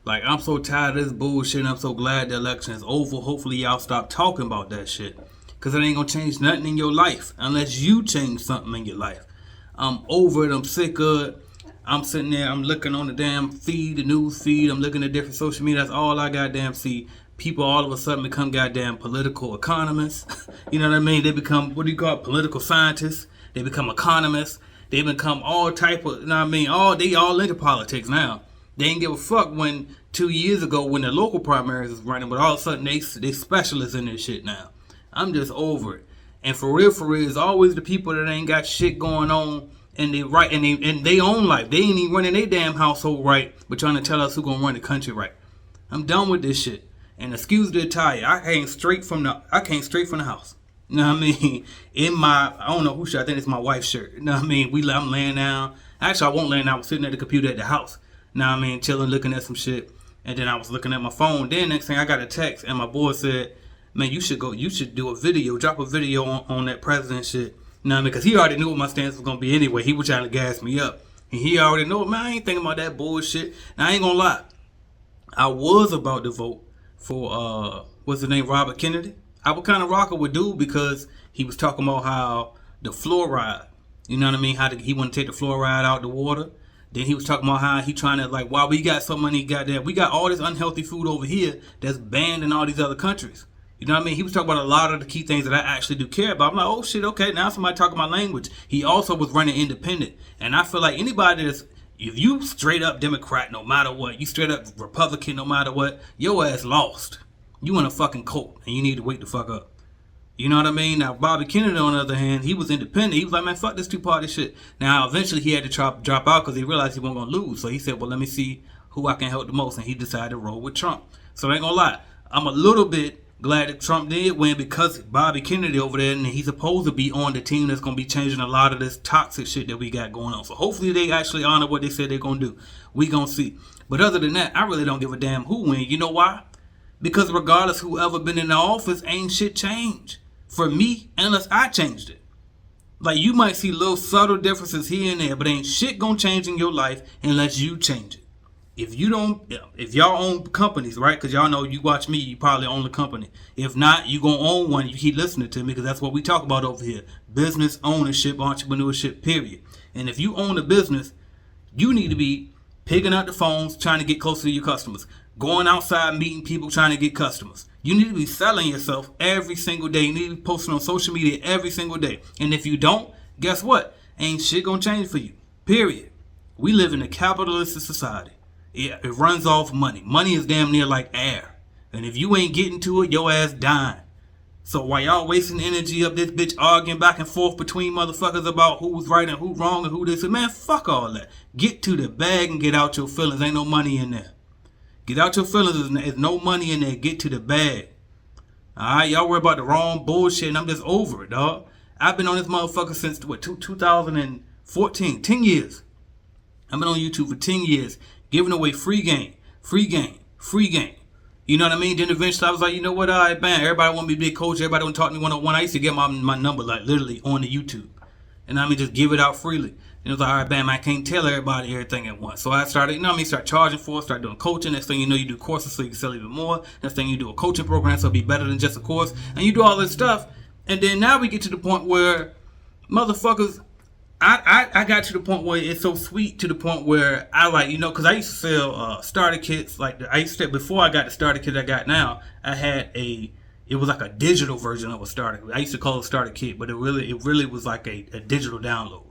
Like, I'm so tired of this bullshit. I'm so glad the election is over. Hopefully, y'all stop talking about that shit. Because it ain't going to change nothing in your life unless you change something in your life. I'm over it. I'm sick of it. I'm sitting there. I'm looking on the damn feed, the news feed. I'm looking at different social media. That's all I goddamn see. People all of a sudden become goddamn political economists. You know what I mean? They become, what do you call it, political scientists. They become economists. They become all type of, you know what I mean? They all into politics now. They ain't give a fuck when 2 years ago when the local primaries was running, but all of a sudden they specialists in this shit now. I'm just over it. And for real, it's always the people that ain't got shit going on and they right and they own life. They ain't even running their damn household right, but trying to tell us who gonna run the country right. I'm done with this shit. And excuse the attire, I came straight from the house. You know what I mean? I don't know who shirt. I think it's my wife's shirt. You know what I mean? I'm laying down. Actually, I won't lay down. I was sitting at the computer at the house. You know what I mean? Chilling, looking at some shit. And then I was looking at my phone. Then next thing I got a text, and my boy said, "Man, you should do a video, drop a video on that president shit." You know what I mean? Because he already knew what my stance was gonna be anyway. He was trying to gas me up, and he already know, man, I ain't thinking about that bullshit. Now I ain't gonna lie, I was about to vote for what's his name, Robert Kennedy. I was kind of rocking with dude because he was talking about how the fluoride, you know what I mean, how he want to take the fluoride out the water. Then he was talking about how he trying to, like, wow, we got so many goddamn, we got all this unhealthy food over here that's banned in all these other countries. You know what I mean? He was talking about a lot of the key things that I actually do care about. I'm like, oh shit, okay, now somebody talking my language. He also was running independent. And I feel like anybody that's, if you straight up Democrat no matter what, you straight up Republican no matter what, your ass lost. You in a fucking cult and you need to wake the fuck up. You know what I mean? Now, Bobby Kennedy, on the other hand, he was independent. He was like, man, fuck this two-party shit. Now, eventually, he had to drop out because he realized he wasn't going to lose. So he said, well, let me see who I can help the most. And he decided to roll with Trump. So I ain't going to lie. I'm a little bit glad that Trump did win because Bobby Kennedy over there, and he's supposed to be on the team that's going to be changing a lot of this toxic shit that we got going on. So hopefully they actually honor what they said they're going to do. We going to see. But other than that, I really don't give a damn who win. You know why? Because regardless whoever been in the office, ain't shit changed. For me, unless I changed it. Like, you might see little subtle differences here and there, but ain't shit gonna change in your life unless you change it. If y'all own companies, right? Because y'all know you watch me, you probably own the company. If not, you gonna own one. You keep listening to me because that's what we talk about over here. Business ownership, entrepreneurship, period. And if you own a business, you need to be picking up the phones, trying to get closer to your customers. Going outside, meeting people, trying to get customers. You need to be selling yourself every single day. You need to be posting on social media every single day. And if you don't, guess what? Ain't shit gonna change for you. Period. We live in a capitalistic society. It runs off money. Money is damn near like air. And if you ain't getting to it, your ass dying. So while y'all wasting energy up this bitch arguing back and forth between motherfuckers about who's right and who's wrong and who this is, man, fuck all that. Get to the bag and get out your feelings. Ain't no money in there. Get out your feelings. There's no money in there. Get to the bag. Alright, y'all worry about the wrong bullshit and I'm just over it, dog. I've been on this motherfucker since, 2014. 10 years. I've been on YouTube for 10 years. Giving away free game. Free game. Free game. You know what I mean? Then eventually I was like, you know what? Alright, man. Everybody want me to be a coach. Everybody want to talk to me one-on-one. I used to get my number, like, literally on the YouTube. And I mean, just give it out freely. And it was like, all right, bam, I can't tell everybody everything at once. So I started, you know what I mean, start charging for it, start doing coaching. Next thing you know, you do courses so you can sell even more. Next thing you do a coaching program so it'll be better than just a course. And you do all this stuff. And then now we get to the point where motherfuckers, I got to the point where it's so sweet to the point where I like, you know, because I used to sell starter kits. Like, before I got the starter kit I got now, I had it was like a digital version of a starter kit. I used to call it a starter kit, but it really was like a digital downloads.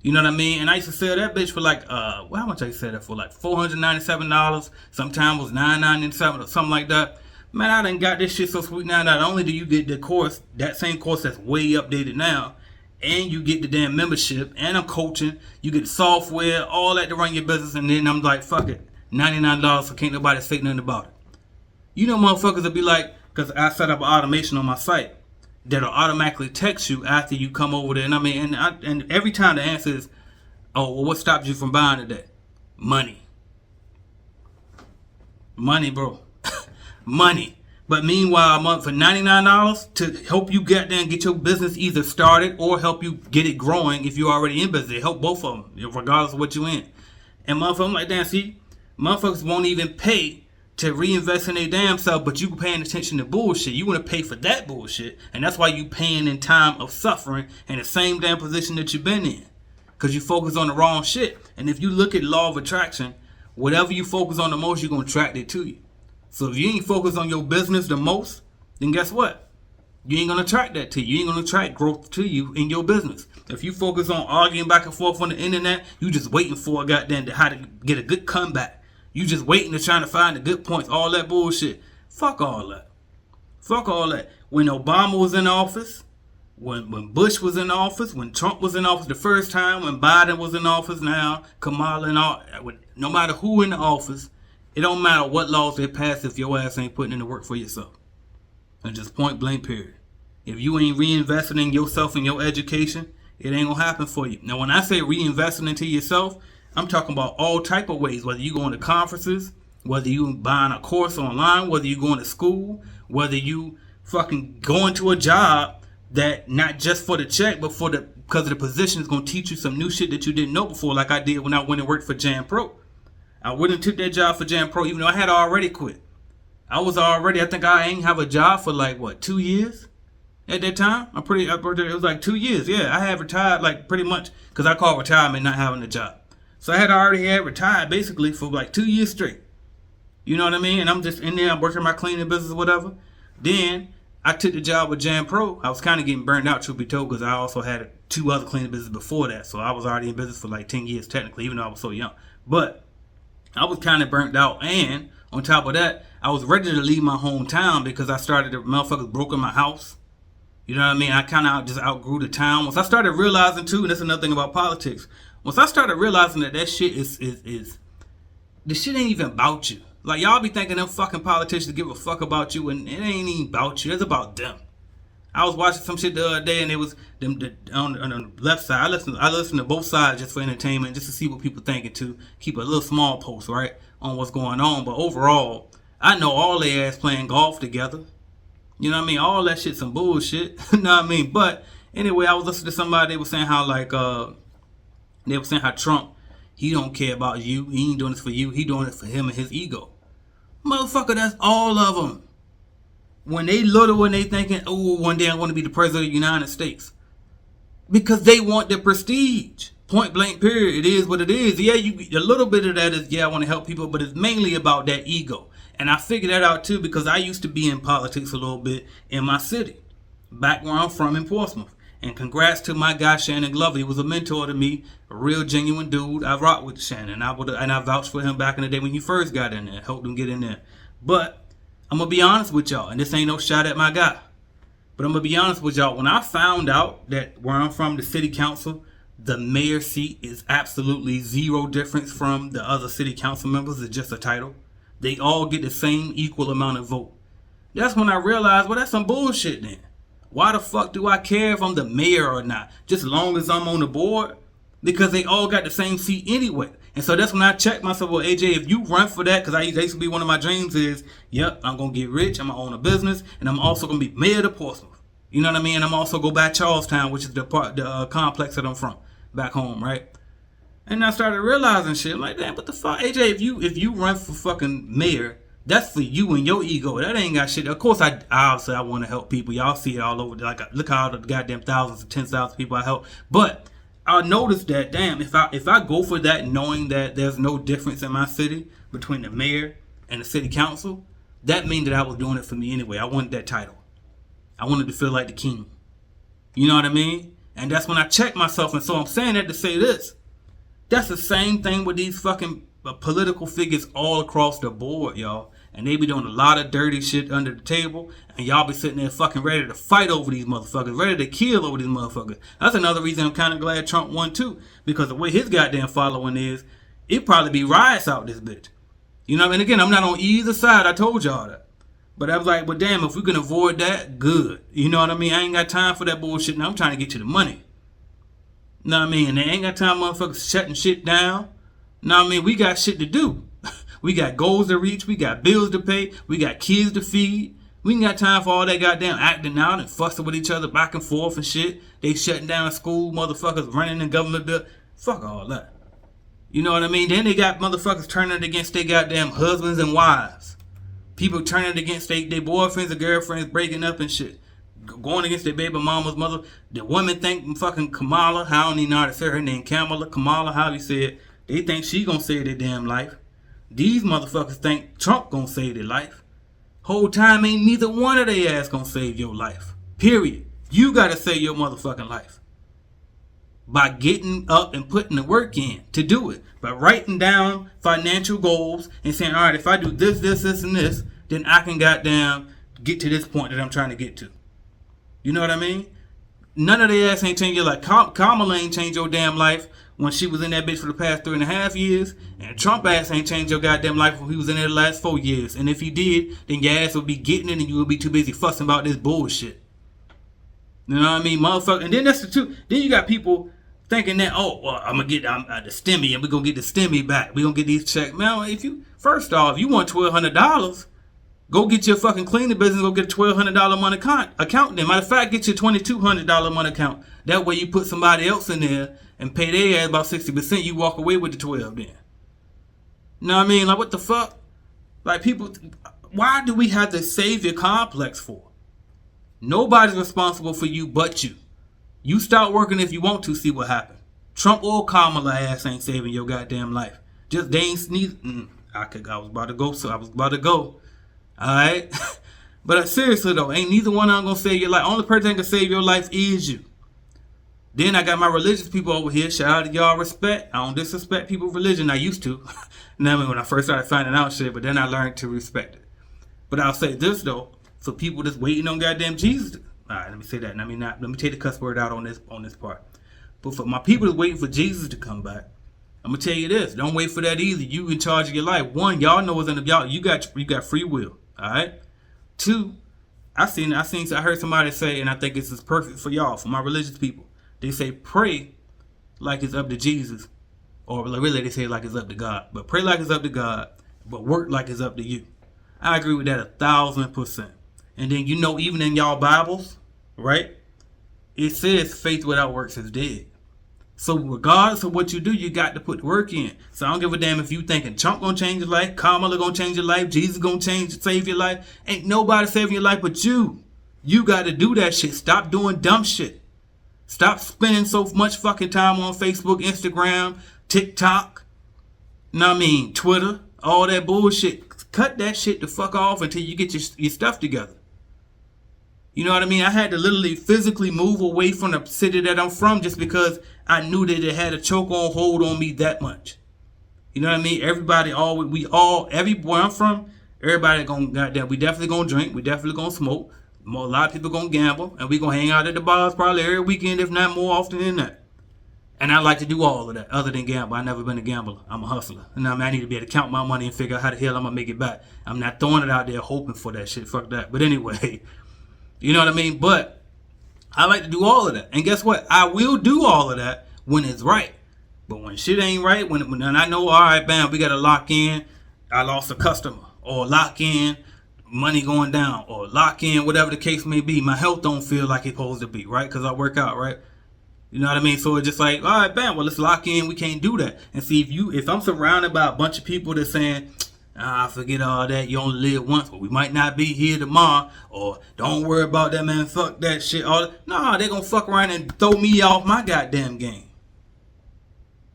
You know what I mean? And I used to sell that bitch for like, how much I used to sell that for? Like $497. Sometimes it was $997 or something like that. Man, I done got this shit so sweet now. Not only do you get the course, that same course that's way updated now, and you get the damn membership, and I'm coaching, you get the software, all that to run your business, and then I'm like, fuck it, $99, so can't nobody say nothing about it. You know motherfuckers will be like, because I set up an automation on my site that'll automatically text you after you come over there. And I mean, and every time the answer is, oh, well, what stopped you from buying today? Money. Money, bro. Money. But meanwhile, a month for $99 to help you get there and get your business either started or help you get it growing if you're already in business. It help both of them, regardless of what you're in. And motherfucker, I'm like, damn, see, Motherfuckers won't even pay to reinvest in their damn self, but you paying attention to bullshit. You want to pay for that bullshit, and that's why you paying in time of suffering in the same damn position that you've been in, because you focus on the wrong shit. And if you look at law of attraction, whatever you focus on the most, you're going to attract it to you. So if you ain't focused on your business the most, then guess what? You ain't going to attract that to you. You ain't going to attract growth to you in your business. If you focus on arguing back and forth on the internet, you just waiting for a goddamn how to get a good comeback. You just waiting to trying to find the good points, all that bullshit. Fuck all that. Fuck all that. When Obama was in office, when Bush was in office, when Trump was in office the first time, when Biden was in office now, Kamala and all, no matter who in the office, it don't matter what laws they pass if your ass ain't putting in the work for yourself. And just point blank period. If you ain't reinvesting in yourself and your education, it ain't gonna happen for you. Now when I say reinvesting into yourself, I'm talking about all type of ways, whether you going to conferences, whether you buying a course online, whether you going to school, whether you fucking going to a job that not just for the check, but for because of the position is going to teach you some new shit that you didn't know before, like I did when I went and worked for Jan Pro. I went and took that job for Jan Pro, even though I had already quit. I think I ain't have a job for like, 2 years at that time? It was like 2 years. Yeah, I had retired like pretty much, because I call retirement not having a job. So I already had retired basically for like 2 years straight. You know what I mean? And I'm just in there, I'm working my cleaning business or whatever. Then I took the job with Jan Pro. I was kind of getting burned out, truth be told, because I also had 2 other cleaning businesses before that. So I was already in business for like 10 years technically, even though I was so young. But I was kind of burnt out. And on top of that, I was ready to leave my hometown because I started the motherfuckers broke in my house. You know what I mean? I kind of just outgrew the town. Once I started realizing too, and that's another thing about politics. Once I started realizing that shit is the shit ain't even about you. Like y'all be thinking them fucking politicians give a fuck about you, and it ain't even about you. It's about them. I was watching some shit the other day, and it was them on the left side. I listen to both sides just for entertainment, just to see what people thinking too. Keep a little small post right on what's going on, but overall, I know all they ass playing golf together. You know what I mean? All that shit some bullshit. You know what I mean? But anyway, I was listening to somebody. They were saying how they were saying how Trump, he don't care about you. He ain't doing this for you. He doing it for him and his ego. Motherfucker, that's all of them. When they little and they thinking, oh, one day I want to be the president of the United States. Because they want the prestige. Point blank period. It is what it is. Yeah, a little bit of that is, I want to help people, but it's mainly about that ego. And I figured that out too because I used to be in politics a little bit in my city. Back where I'm from in Portsmouth. And congrats to my guy Shannon Glover. He was a mentor to me, a real genuine dude. I rocked with Shannon, and I vouched for him back in the day when he first got in there, helped him get in there. But I'm gonna be honest with y'all, and this ain't no shot at my guy, but I'm gonna be honest with y'all. When I found out that where I'm from, the city council, the mayor seat is absolutely zero difference from the other city council members. It's just a title. They all get the same equal amount of vote. That's when I realized, well, that's some bullshit then. Why the fuck do I care if I'm the mayor or not? Just as long as I'm on the board? Because they all got the same seat anyway. And so that's when I checked myself, well, AJ, if you run for that, because I used to be one of my dreams is, yep, I'm going to get rich, I'm going to own a business, and I'm also going to be mayor of Portsmouth. You know what I mean? And I'm also go back Charlestown, which is the complex that I'm from, back home, right? And I started realizing shit. I'm like, damn, what the fuck? AJ, if you run for fucking mayor, that's for you and your ego. That ain't got shit. Of course, obviously I want to help people. Y'all see it all over. Like, look how the goddamn thousands and 10,000 people I help. But I noticed that, damn, if I go for that, knowing that there's no difference in my city between the mayor and the city council, that means that I was doing it for me anyway. I wanted that title. I wanted to feel like the king. You know what I mean? And that's when I checked myself. And so I'm saying that to say this. That's the same thing with these fucking political figures all across the board, y'all. And they be doing a lot of dirty shit under the table. And y'all be sitting there fucking ready to fight over these motherfuckers. Ready to kill over these motherfuckers. That's another reason I'm kind of glad Trump won too. Because the way his goddamn following is, it probably be riots out this bitch. You know what I mean? Again, I'm not on either side. I told y'all that. But I was like, well, damn, if we can avoid that, good. You know what I mean? I ain't got time for that bullshit. Now I'm trying to get you the money. You know what I mean? And they ain't got time motherfuckers shutting shit down. You know what I mean? We got shit to do. We got goals to reach. We got bills to pay. We got kids to feed. We ain't got time for all that goddamn acting out and fussing with each other back and forth and shit. They shutting down school, motherfuckers running the government bill. Fuck all that. You know what I mean? Then they got motherfuckers turning against their goddamn husbands and wives. People turning against their boyfriends and girlfriends, breaking up and shit. Going against their baby mama's mother. The women think fucking Kamala, I don't even know how to say her name, Kamala, how you say it. They think she gonna save their damn life. These motherfuckers think Trump gonna save their life. Whole time ain't neither one of their ass gonna save your life. Period. You gotta save your motherfucking life. By getting up and putting the work in to do it. By writing down financial goals and saying, alright, if I do this, and this, then I can goddamn get to this point that I'm trying to get to. You know what I mean? None of their ass ain't changed your life. Kamala ain't changed your damn life when she was in that bitch for the past 3.5 years. And Trump ass ain't changed your goddamn life when he was in there the last 4 years. And if he did, then your ass would be getting it and you would be too busy fussing about this bullshit. You know what I mean? Motherfucker. And then that's the two. Then you got people thinking that, oh, well, I'm going to get the stimmy and we're going to get the stimmy back. We're going to get these checks. Man, first off, you want $1,200, go get your fucking cleaning business, go get a $1,200 month account then. Matter of fact, get your $2,200 month account. That way you put somebody else in there and pay their ass about 60%, you walk away with the 12 then. You know what I mean? Like, what the fuck? Like, people, why do we have the savior complex for? Nobody's responsible for you but you. You start working if you want to, see what happens. Trump or Kamala ass ain't saving your goddamn life. Just they ain't sneeze. I was about to go, so I was about to go. Alright? But seriously though, ain't neither one of them gonna save your life. Only person that can save your life is you. Then I got my religious people over here. Shout out to y'all, respect. I don't disrespect people's religion. I used to. Now when I first started finding out shit, but then I learned to respect it. But I'll say this though, for people that's waiting on goddamn Jesus. Alright, let me say that. Let me take the cuss word out on this part. But for my people that's waiting for Jesus to come back, I'm gonna tell you this: don't wait for that either. You in charge of your life. One, y'all know what's in the y'all. You got free will. All right. Two, I heard somebody say, and I think this is perfect for y'all, for my religious people. They say pray like it's up to Jesus, or really they say like it's up to God. But pray like it's up to God, but work like it's up to you. I agree with that 1,000%. And then even in y'all Bibles, right? It says faith without works is dead. So regardless of what you do, you got to put the work in. So I don't give a damn if you thinking Trump gonna change your life, Kamala gonna change your life, Jesus gonna save your life. Ain't nobody saving your life but you. You got to do that shit. Stop doing dumb shit. Stop spending so much fucking time on Facebook, Instagram, TikTok, Twitter, all that bullshit. Cut that shit the fuck off until you get your stuff together. You know what I mean? I had to literally physically move away from the city that I'm from just because I knew that it had a chokehold hold on me that much. You know what I mean? Everybody, everywhere I'm from, everybody we definitely gonna drink, we definitely gonna smoke. A lot of people gonna gamble, and we gonna hang out at the bars probably every weekend, if not more often than that. And I like to do all of that, other than gamble. I've never been a gambler. I'm a hustler. And I need to be able to count my money and figure out how the hell I'm gonna make it back. I'm not throwing it out there hoping for that shit. Fuck that. But anyway. You know what I mean? But I like to do all of that. And guess what? I will do all of that when it's right. But when shit ain't right, when I know, all right, bam, we got to lock in, I lost a customer. Or lock in, money going down. Or lock in, whatever the case may be. My health don't feel like it's supposed to be, right? Because I work out, right? You know what I mean? So it's just like, all right, bam, well, let's lock in. We can't do that. And see, if I'm surrounded by a bunch of people that's saying, forget all that. You only live once, but we might not be here tomorrow. Or don't worry about that, man. Fuck that shit. Nah, they gonna fuck around and throw me off my goddamn game.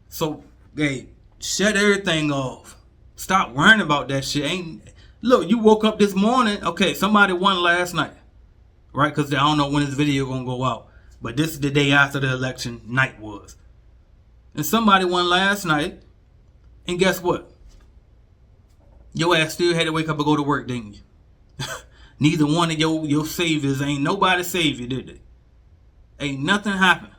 So, hey, shut everything off. Stop worrying about that shit. Look, you woke up this morning. Okay, somebody won last night, right? Because I don't know when this video gonna go out, but this is the day after the election night was. And somebody won last night, and guess what? Your ass still had to wake up and go to work, didn't you? Neither one of your saviors, ain't nobody saved you, did they? Ain't nothing happened.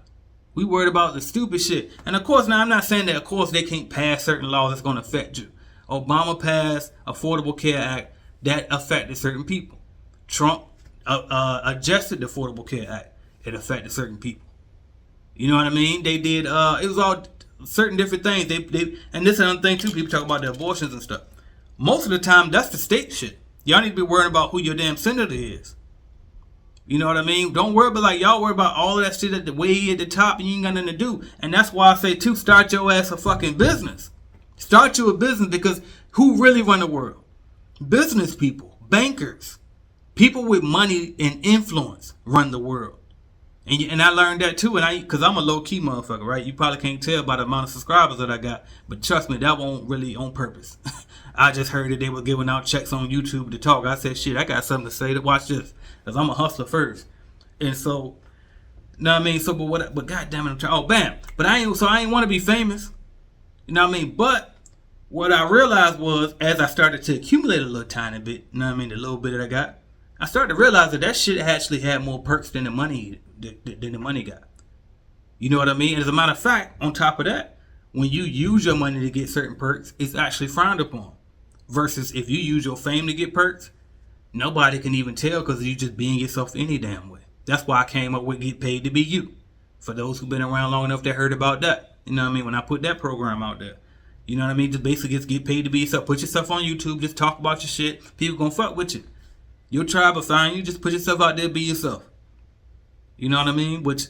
We worried about the stupid shit. And of course, now I'm not saying that, of course, they can't pass certain laws that's going to affect you. Obama passed Affordable Care Act that affected certain people. Trump adjusted the Affordable Care Act. It affected certain people. You know what I mean? They did, it was all certain different things. And this is another thing too, people talk about the abortions and stuff. Most of the time, that's the state shit. Y'all need to be worrying about who your damn senator is. You know what I mean? Don't worry about, like, y'all worry about all of that shit at the way at the top and you ain't got nothing to do. And that's why I say, too, start your ass a fucking business. Start you a business, because who really run the world? Business people, bankers, people with money and influence run the world. And I learned that too, because I'm a low-key motherfucker, right? You probably can't tell by the amount of subscribers that I got, but trust me, that won't really on purpose. I just heard that they were giving out checks on YouTube to talk. I said, shit, I got something to say. To watch this, because I'm a hustler first. And so, you know what I mean? So, but goddamn it, I'm trying. Oh, bam. But I ain't want to be famous. You know what I mean? But what I realized was, as I started to accumulate a little tiny bit, you know what I mean, the little bit that I got, I started to realize that shit actually had more perks than the money got. You know what I mean? And as a matter of fact, on top of that, when you use your money to get certain perks, it's actually frowned upon. Versus if you use your fame to get perks, nobody can even tell, because you just being yourself any damn way. That's why I came up with Get Paid to Be You. For those who've been around long enough, they heard about that. You know what I mean? When I put that program out there. You know what I mean? Just basically just get paid to be yourself. Put yourself on YouTube. Just talk about your shit. People gonna fuck with you. Your tribe will find you. Just put yourself out there. Be yourself. You know what I mean? Which,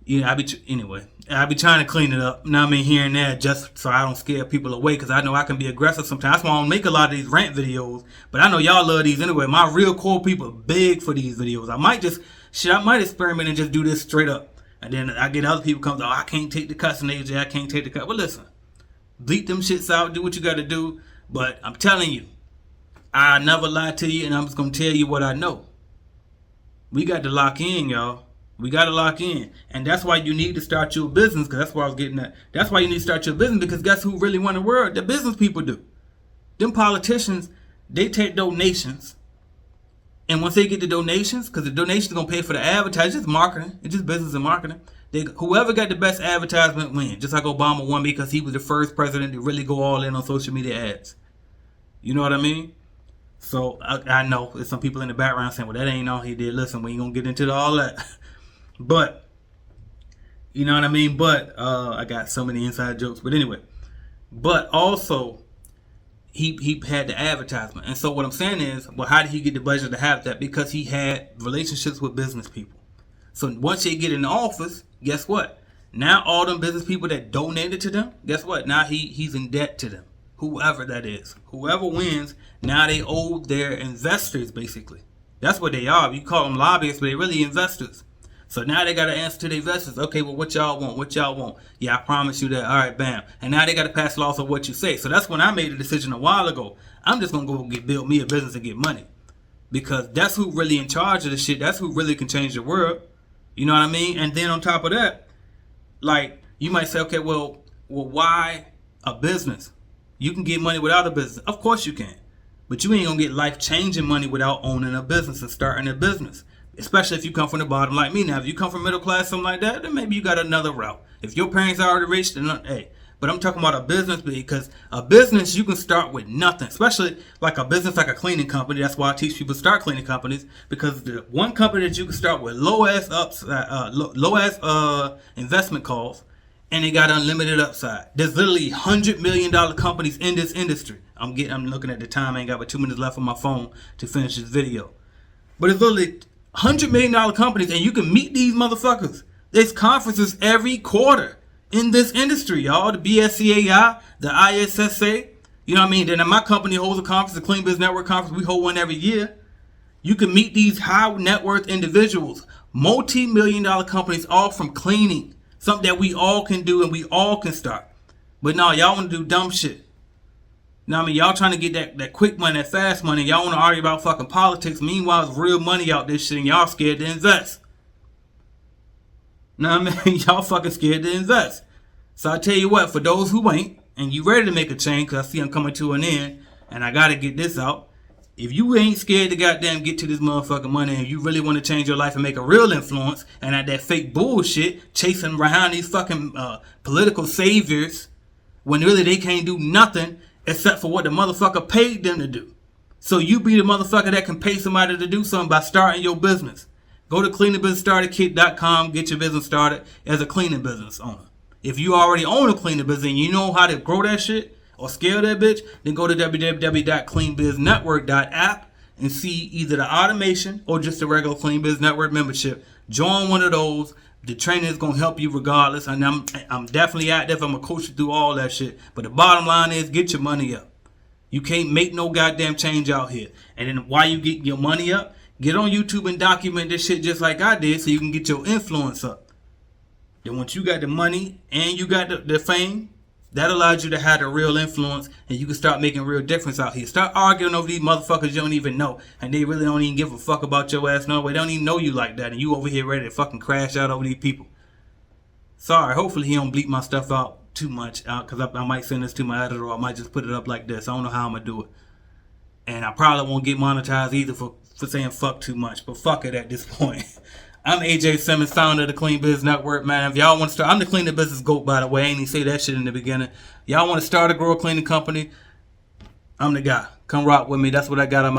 yeah, I be trying to clean it up. You know what I mean? Here and there, just so I don't scare people away. Because I know I can be aggressive sometimes. That's why I don't make a lot of these rant videos. But I know y'all love these anyway. My real core people beg for these videos. I might experiment and just do this straight up. And then I get other people come, oh, I can't take the cussing, AJ. I can't take the cuss. Well, listen. Bleep them shits out. Do what you got to do. But I'm telling you, I never lie to you, and I'm just going to tell you what I know. We got to lock in, y'all. We got to lock in. And that's why you need to start your business, because that's where I was getting at. That's why you need to start your business, because guess who really run the world? The business people do. Them politicians, they take donations. And once they get the donations, because the donations are going to pay for the advertising, it's marketing. It's just business and marketing. Whoever got the best advertisement win. Just like Obama won because he was the first president to really go all in on social media ads. You know what I mean? So I know there's some people in the background saying, well, that ain't all he did. Listen, we ain't going to get into all that. But, you know what I mean? But I got so many inside jokes. But anyway. But also, he had the advertisement. And so what I'm saying is, well, how did he get the budget to have that? Because he had relationships with business people. So once they get in the office, guess what? Now all them business people that donated to them, guess what? Now he's in debt to them. Whoever that is. Whoever wins, now they owe their investors, basically. That's what they are. You call them lobbyists, but they're really investors. So now they got to answer to the investors. Okay, well, what y'all want? What y'all want? Yeah, I promise you that. All right, bam. And now they got to pass laws of what you say. So that's when I made a decision a while ago. I'm just going to go build me a business and get money. Because that's who really in charge of the shit. That's who really can change the world. You know what I mean? And then on top of that, like, you might say, okay, well, why a business? You can get money without a business. Of course you can. But you ain't going to get life-changing money without owning a business and starting a business. Especially if you come from the bottom like me. Now, if you come from middle class, something like that, then maybe you got another route. If your parents are already rich, then hey. But I'm talking about a business, because a business, you can start with nothing. Especially like a business like a cleaning company. That's why I teach people to start cleaning companies. Because the one company that you can start with low ass investment costs, and they got unlimited upside. There's literally $100 million companies in this industry. I'm looking at the time. I ain't got but 2 minutes left on my phone to finish this video. But it's literally $100 million companies, and you can meet these motherfuckers. There's conferences every quarter in this industry, y'all. The BSCAI, the ISSA. You know what I mean? Then my company holds a conference, the Clean Biz Network Conference. We hold one every year. You can meet these high net worth individuals, multi-million-dollar companies, all from cleaning. Something that we all can do and we all can start. But no, y'all want to do dumb shit. You know what I mean? Y'all trying to get that quick money, that fast money. Y'all want to argue about fucking politics. Meanwhile, there's real money out this shit and y'all scared to invest. You know what I mean? Y'all fucking scared to invest. So I tell you what, for those who ain't, and you ready to make a change, because I see I'm coming to an end, and I got to get this out. If you ain't scared to goddamn get to this motherfucking money, and you really want to change your life and make a real influence, and at that fake bullshit, chasing behind these fucking political saviors, when really they can't do nothing except for what the motherfucker paid them to do. So you be the motherfucker that can pay somebody to do something by starting your business. Go to cleaningbusinessstarterkit.com, get your business started as a cleaning business owner. If you already own a cleaning business and you know how to grow that shit or scale that bitch, then go to www.cleanbiznetwork.app and see either the automation or just the regular Clean Biz Network membership. Join one of those. The training is gonna help you regardless, and I'm definitely active. I'm gonna coach you through all that shit. But the bottom line is, get your money up. You can't make no goddamn change out here. And then while you get your money up, get on YouTube and document this shit just like I did, so you can get your influence up. Then once you got the money and you got the fame, that allows you to have the real influence, and you can start making real difference out here. Start arguing over these motherfuckers you don't even know, and they really don't even give a fuck about your ass no way. They don't even know you like that, and you over here ready to fucking crash out over these people. Sorry, hopefully he don't bleep my stuff out too much, because I might send this to my editor, or I might just put it up like this. I don't know how I'm gonna do it, and I probably won't get monetized either for saying fuck too much, but fuck it at this point. I'm AJ Simmons, founder of the Clean Biz Network, man. If y'all want to start, I'm the cleaning business GOAT, by the way. I ain't even say that shit in the beginning. Y'all want to start a grow a cleaning company? I'm the guy. Come rock with me. That's what I got on my